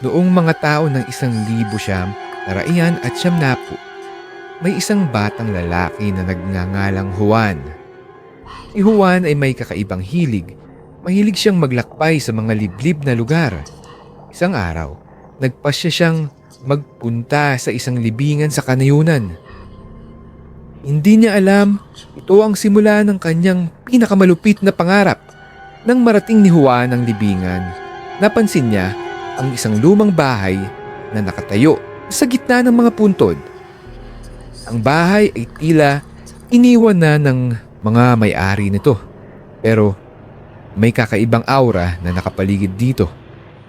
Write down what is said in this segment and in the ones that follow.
Noong mga tao ng 1990 may isang batang lalaki na nagngangalang Juan. Si Juan ay may kakaibang hilig. Mahilig siyang maglakbay sa mga liblib na lugar. Isang araw, nagpasya siyang magpunta sa isang libingan sa kanayunan. Hindi niya alam, ito ang simula ng kanyang pinakamalupit na pangarap. Nang marating ni Juan ang libingan, napansin niya ang isang lumang bahay na nakatayo sa gitna ng mga puntod. Ang bahay ay tila iniwan na ng mga may-ari nito. Pero may kakaibang aura na nakapaligid dito.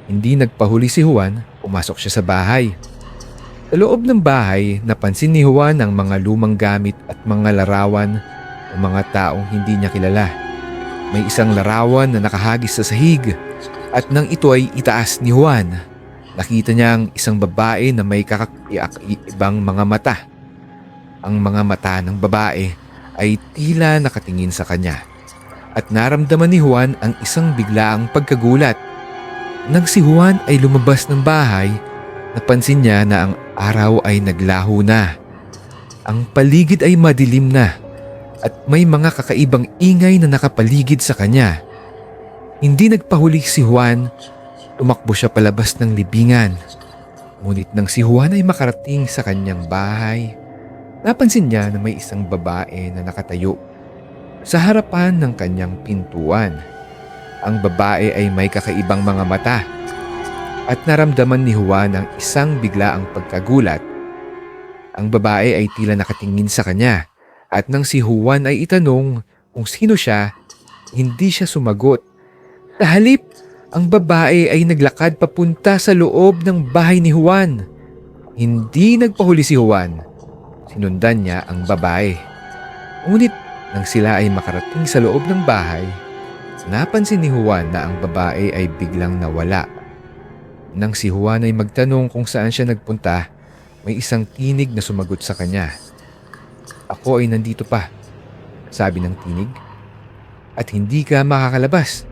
Hindi nagpahuli si Juan, pumasok siya sa bahay. Sa loob ng bahay, napansin ni Juan ang mga lumang gamit at mga larawan ng mga taong hindi niya kilala. May isang larawan na nakahagis sa sahig at nang ito ay itaas ni Juan, nakita niya ang isang babae na may kakaibang mga mata. Ang mga mata ng babae ay tila nakatingin sa kanya at naramdaman ni Juan ang isang biglaang pagkagulat. Nang si Juan ay lumabas ng bahay, napansin niya na ang araw ay naglaho na. Ang paligid ay madilim na at may mga kakaibang ingay na nakapaligid sa kanya. Hindi nagpahuli si Juan, tumakbo siya palabas ng libingan. Ngunit nang si Juan ay makarating sa kanyang bahay, napansin niya na may isang babae na nakatayo sa harapan ng kanyang pintuan. Ang babae ay may kakaibang mga mata at naramdaman ni Juan ang isang biglaang pagkagulat. Ang babae ay tila nakatingin sa kanya at nang si Juan ay itanong kung sino siya, hindi siya sumagot. Sa halip, ang babae ay naglakad papunta sa loob ng bahay ni Juan. Hindi nagpahuli si Juan. Sinundan niya ang babae. Ngunit nang sila ay makarating sa loob ng bahay, napansin ni Juan na ang babae ay biglang nawala. Nang si Juan ay magtanong kung saan siya nagpunta, may isang tinig na sumagot sa kanya. "Ako ay nandito pa," sabi ng tinig, "at hindi ka makakalabas."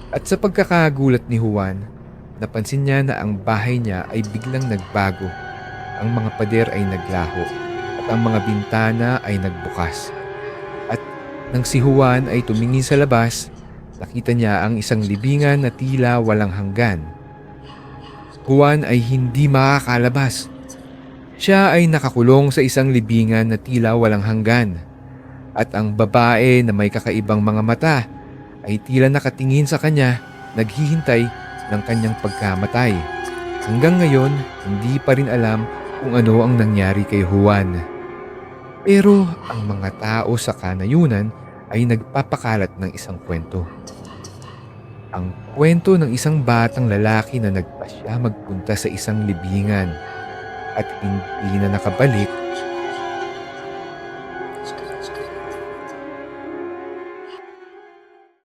At sa pagkakagulat ni Juan, napansin niya na ang bahay niya ay biglang nagbago. Ang mga pader ay naglaho at ang mga bintana ay nagbukas. At nang si Juan ay tumingin sa labas, nakita niya ang isang libingan na tila walang hanggan. Juan ay hindi makakalabas. Siya ay nakakulong sa isang libingan na tila walang hanggan. At ang babae na may kakaibang mga mata ay tila nakatingin sa kanya, naghihintay ng kanyang pagkamatay. Hanggang ngayon, hindi pa rin alam kung ano ang nangyari kay Juan. Pero ang mga tao sa kanayunan ay nagpapakalat ng isang kwento. Ang kwento ng isang batang lalaki na nagpasya magpunta sa isang libingan at hindi na nakabalik